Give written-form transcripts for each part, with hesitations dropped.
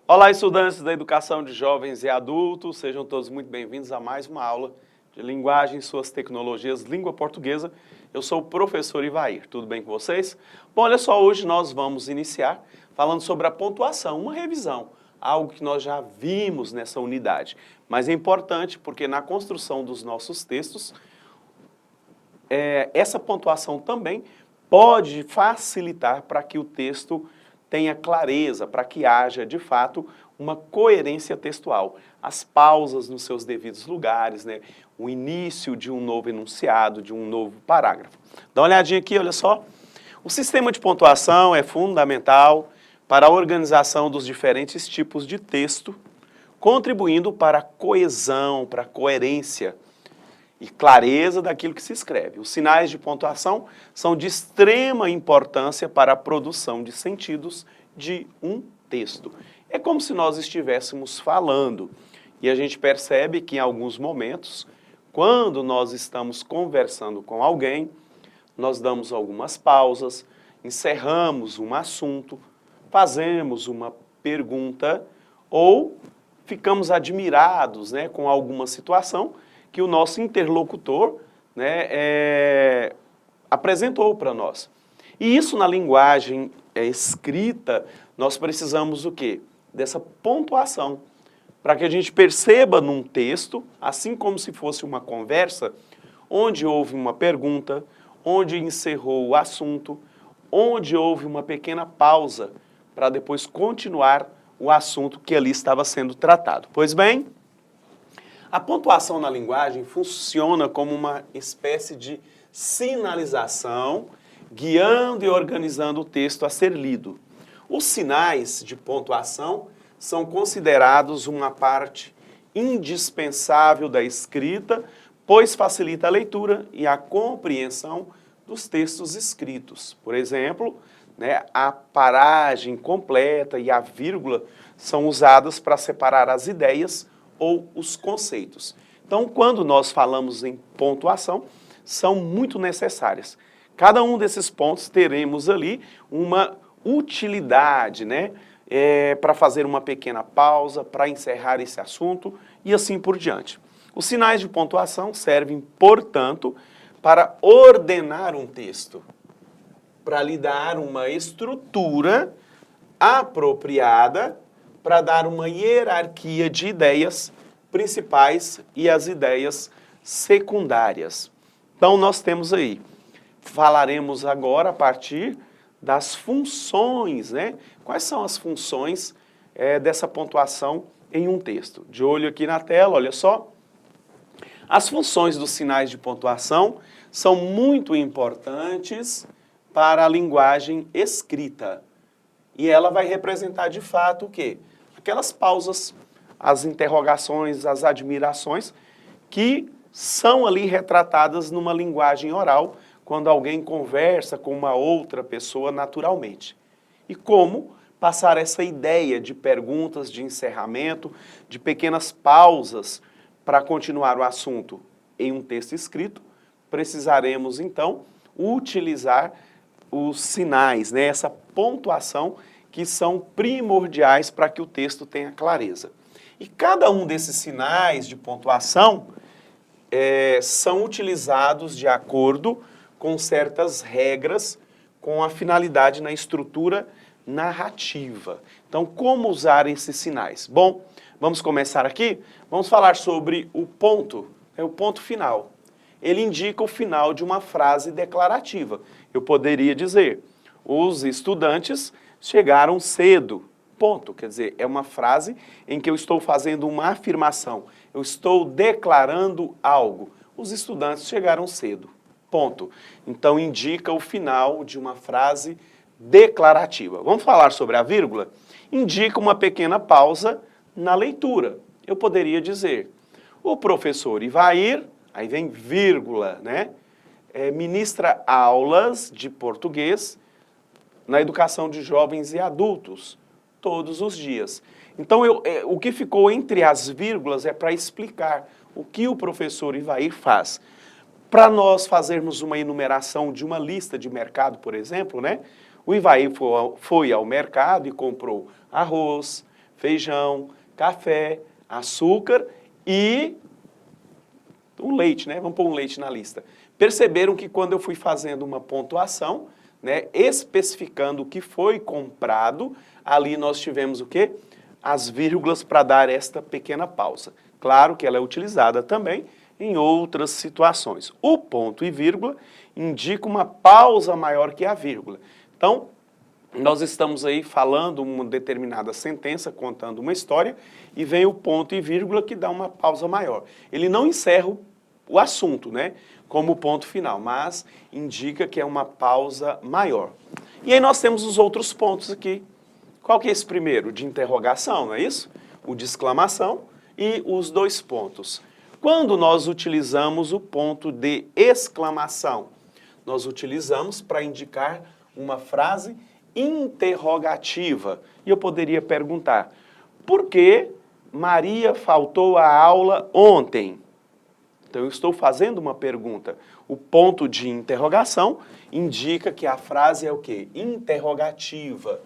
Olá, estudantes da educação de jovens e adultos, sejam todos muito bem-vindos a mais uma aula de linguagem e suas tecnologias, língua portuguesa. Eu sou o professor Ivair, tudo bem com vocês? Bom, olha só, hoje nós vamos iniciar falando sobre a pontuação, uma revisão, algo que nós já vimos nessa unidade, mas é importante porque na construção dos nossos textos, essa pontuação também pode facilitar para que o texto tenha clareza, para que haja, de fato, uma coerência textual. As pausas nos seus devidos lugares, né? O início de um novo enunciado, de um novo parágrafo. Dá uma olhadinha aqui, olha só. O sistema de pontuação é fundamental para a organização dos diferentes tipos de texto, contribuindo para a coesão, para a coerência e clareza daquilo que se escreve. Os sinais de pontuação são de extrema importância para a produção de sentidos de um texto. É como se nós estivéssemos falando, e a gente percebe que em alguns momentos, quando nós estamos conversando com alguém, nós damos algumas pausas, encerramos um assunto, fazemos uma pergunta ou ficamos admirados, né, com alguma situação que o nosso interlocutor, né, apresentou para nós. E isso na linguagem escrita, nós precisamos o quê? Dessa pontuação, para que a gente perceba num texto, assim como se fosse uma conversa, onde houve uma pergunta, onde encerrou o assunto, onde houve uma pequena pausa, para depois continuar o assunto que ali estava sendo tratado. Pois bem, a pontuação na linguagem funciona como uma espécie de sinalização, guiando e organizando o texto a ser lido. Os sinais de pontuação são considerados uma parte indispensável da escrita, pois facilita a leitura e a compreensão dos textos escritos. Por exemplo, né, a paragem completa e a vírgula são usadas para separar as ideias ou os conceitos. Então, quando nós falamos em pontuação, são muito necessárias. Cada um desses pontos teremos ali uma utilidade, né? Para fazer uma pequena pausa, para encerrar esse assunto e assim por diante. Os sinais de pontuação servem, portanto, para ordenar um texto, para lhe dar uma estrutura apropriada, para dar uma hierarquia de ideias principais e as ideias secundárias. Então, nós temos aí, falaremos agora a partir das funções, né? Quais são as funções dessa pontuação em um texto? De olho aqui na tela, olha só. As funções dos sinais de pontuação são muito importantes para a linguagem escrita. E ela vai representar de fato o quê? Aquelas pausas, as interrogações, as admirações que são ali retratadas numa linguagem oral quando alguém conversa com uma outra pessoa naturalmente. E como passar essa ideia de perguntas, de encerramento, de pequenas pausas para continuar o assunto em um texto escrito, precisaremos então utilizar os sinais, né, essa pontuação que são primordiais para que o texto tenha clareza. E cada um desses sinais de pontuação são utilizados de acordo com certas regras, com a finalidade na estrutura narrativa. Então, como usar esses sinais? Bom, vamos começar aqui? Vamos falar sobre o ponto final. Ele indica o final de uma frase declarativa. Eu poderia dizer, os estudantes chegaram cedo, ponto. Quer dizer, é uma frase em que eu estou fazendo uma afirmação, eu estou declarando algo. Os estudantes chegaram cedo, ponto. Então, indica o final de uma frase declarativa. Vamos falar sobre a vírgula? Indica uma pequena pausa na leitura. Eu poderia dizer, o professor Ivair, aí vem vírgula, né? Ministra aulas de português na educação de jovens e adultos, todos os dias. Então, o que ficou entre as vírgulas é para explicar o que o professor Ivair faz. Para nós fazermos uma enumeração de uma lista de mercado, por exemplo, né? O Ivair foi ao mercado e comprou arroz, feijão, café, açúcar e um leite, né? Vamos pôr um leite na lista. Perceberam que quando eu fui fazendo uma pontuação, né, especificando o que foi comprado, ali nós tivemos o quê? As vírgulas para dar esta pequena pausa. Claro que ela é utilizada também em outras situações. O ponto e vírgula indica uma pausa maior que a vírgula. Então, nós estamos aí falando uma determinada sentença, contando uma história, e vem o ponto e vírgula que dá uma pausa maior. Ele não encerra o assunto, né, como ponto final, mas indica que é uma pausa maior. E aí nós temos os outros pontos aqui. Qual que é esse primeiro? De interrogação, não é isso? O de exclamação e os dois pontos. Quando nós utilizamos o ponto de exclamação, nós utilizamos para indicar uma frase interrogativa. E eu poderia perguntar, por que Maria faltou à aula ontem? Então, eu estou fazendo uma pergunta. O ponto de interrogação indica que a frase é o quê? Interrogativa.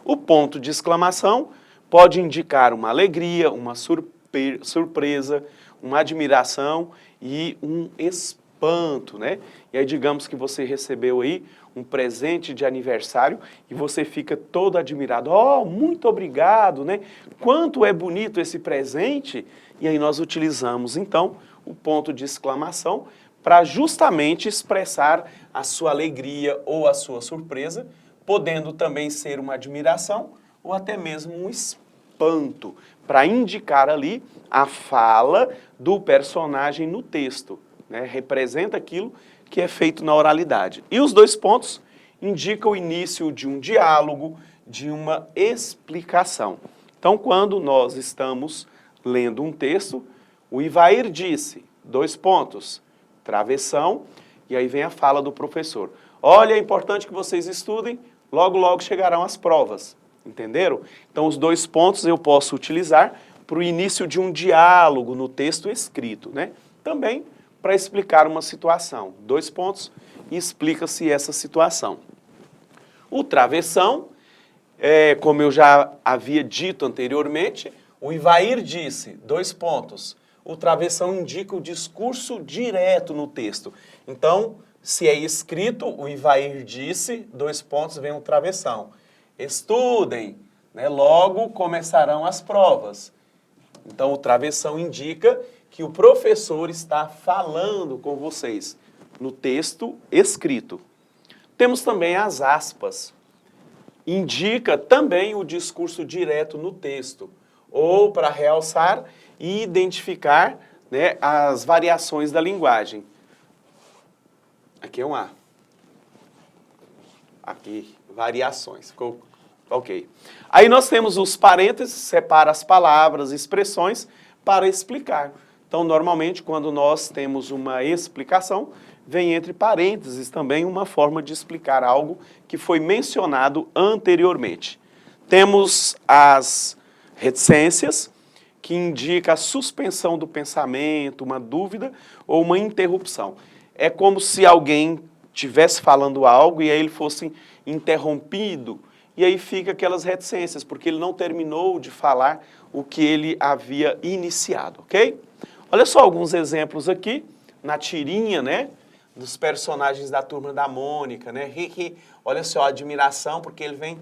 O ponto de exclamação pode indicar uma alegria, uma surpresa, uma admiração e um espanto, né? E aí, digamos que você recebeu aí um presente de aniversário e você fica todo admirado. Oh, muito obrigado, né? Quanto é bonito esse presente! E aí nós utilizamos, então, o ponto de exclamação para justamente expressar a sua alegria ou a sua surpresa, podendo também ser uma admiração ou até mesmo um espanto, para indicar ali a fala do personagem no texto, né? Representa aquilo que é feito na oralidade. E os dois pontos indicam o início de um diálogo, de uma explicação. Então, quando nós estamos lendo um texto, o Ivair disse, dois pontos, travessão, e aí vem a fala do professor. Olha, é importante que vocês estudem, logo, logo chegarão as provas. Entenderam? Então, os dois pontos eu posso utilizar para o início de um diálogo no texto escrito, né? Também para explicar uma situação. Dois pontos e explica-se essa situação. O travessão, como eu já havia dito anteriormente, o Ivair disse, dois pontos. O travessão indica o discurso direto no texto. Então, se é escrito, o Ivair disse, dois pontos, vem um travessão. Estudem, né? Logo começarão as provas. Então, o travessão indica que o professor está falando com vocês no texto escrito. Temos também as aspas. Indica também o discurso direto no texto, ou para realçar e identificar, né, as variações da linguagem. Aqui é um A. Aqui, variações. Ficou ok. Aí nós temos os parênteses, separa as palavras, expressões para explicar. Então, normalmente, quando nós temos uma explicação, vem entre parênteses também uma forma de explicar algo que foi mencionado anteriormente. Temos as reticências, que indica a suspensão do pensamento, uma dúvida ou uma interrupção. É como se alguém estivesse falando algo e aí ele fosse interrompido, e aí fica aquelas reticências, porque ele não terminou de falar o que ele havia iniciado, ok? Olha só alguns exemplos aqui, na tirinha, né, dos personagens da Turma da Mônica, né? Olha só a admiração, porque ele vem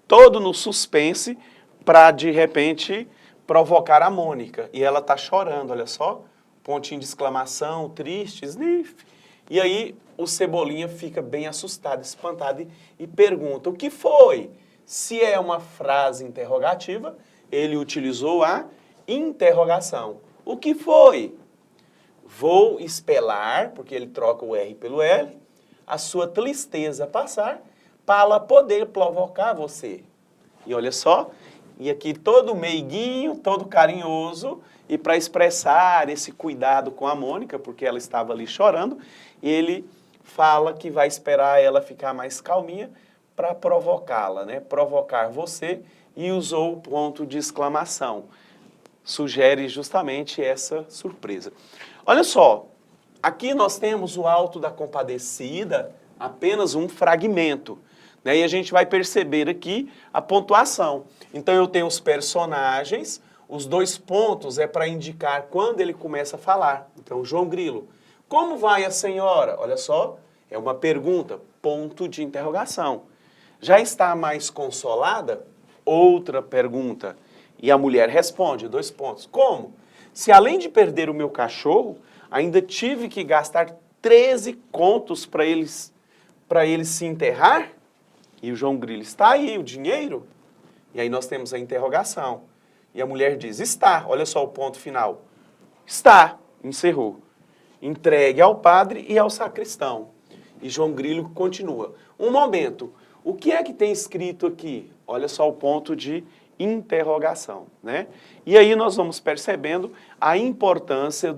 todo no suspense para, de repente, provocar a Mônica. E ela está chorando, olha só, pontinho de exclamação, triste, sniff. E aí o Cebolinha fica bem assustado, espantado e pergunta, o que foi? Se é uma frase interrogativa, ele utilizou a interrogação. O que foi? Vou espelar, porque ele troca o R pelo L, a sua tristeza passar, para poder provocar você. E olha só, e aqui todo meiguinho, todo carinhoso, e para expressar esse cuidado com a Mônica, porque ela estava ali chorando, ele fala que vai esperar ela ficar mais calminha para provocá-la, né? Provocar você, e usou o ponto de exclamação. Sugere justamente essa surpresa. Olha só, aqui nós temos o Alto da Compadecida, apenas um fragmento. né? E a gente vai perceber aqui a pontuação. Então eu tenho os personagens, os 2 pontos é para indicar quando ele começa a falar. Então, João Grilo, como vai a senhora? Olha só, é uma pergunta, ponto de interrogação. Já está mais consolada? Outra pergunta. E a mulher responde, 2 pontos. Como? Se além de perder o meu cachorro, ainda tive que gastar 13 contos para eles se enterrar? E o João Grilo, está aí o dinheiro? E aí nós temos a interrogação. E a mulher diz, está. Olha só o ponto final. Está. Encerrou. Entregue ao padre e ao sacristão. E João Grilo continua. Um momento. O que é que tem escrito aqui? Olha só o ponto de interrogação, né? E aí nós vamos percebendo a importância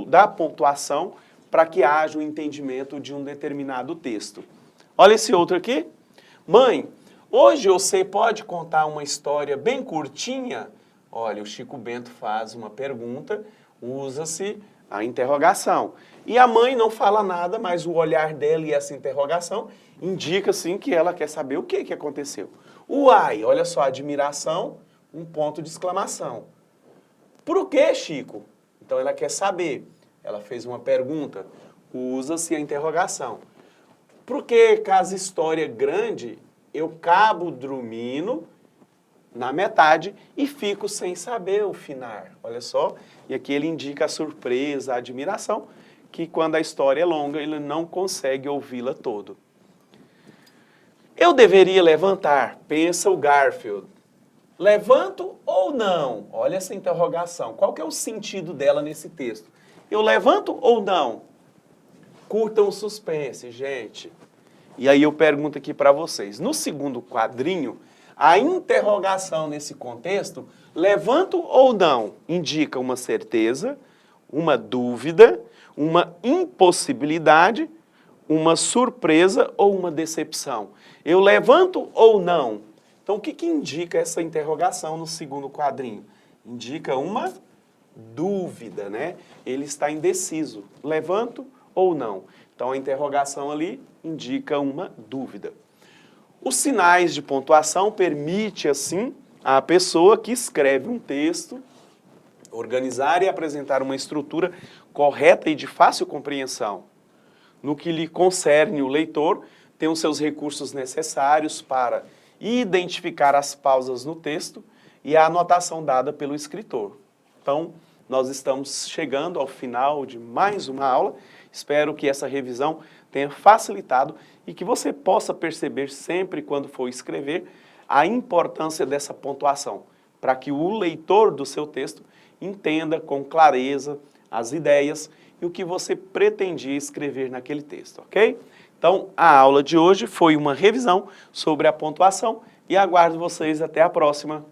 da pontuação para que haja o entendimento de um determinado texto. Olha esse outro aqui. Mãe, hoje você pode contar uma história bem curtinha? Olha, o Chico Bento faz uma pergunta, usa-se a interrogação. E a mãe não fala nada, mas o olhar dela e essa interrogação indica, sim, que ela quer saber o que aconteceu. Uai, olha só, admiração, um ponto de exclamação. Por que, Chico? Então ela quer saber. Ela fez uma pergunta, usa-se a interrogação. Por que, caso história grande, eu cabo dormindo na metade e fico sem saber o final? Olha só, e aqui ele indica a surpresa, a admiração, que quando a história é longa, ele não consegue ouvi-la toda. Eu deveria levantar, pensa o Garfield. Levanto ou não? Olha essa interrogação. Qual que é o sentido dela nesse texto? Eu levanto ou não? Curtam o suspense, gente. E aí eu pergunto aqui para vocês. No segundo quadrinho, a interrogação nesse contexto, levanto ou não, indica uma certeza, uma dúvida, uma impossibilidade, uma surpresa ou uma decepção. Eu levanto ou não? Então, o que indica essa interrogação no segundo quadrinho? Indica uma dúvida, né? Ele está indeciso. Levanto ou não? Então, a interrogação ali indica uma dúvida. Os sinais de pontuação permite, assim, à pessoa que escreve um texto organizar e apresentar uma estrutura correta e de fácil compreensão. No que lhe concerne o leitor, tem os seus recursos necessários para identificar as pausas no texto e a anotação dada pelo escritor. Então, nós estamos chegando ao final de mais uma aula. Espero que essa revisão tenha facilitado e que você possa perceber sempre quando for escrever a importância dessa pontuação, para que o leitor do seu texto entenda com clareza as ideias e o que você pretendia escrever naquele texto, ok? Então, a aula de hoje foi uma revisão sobre a pontuação e aguardo vocês até a próxima.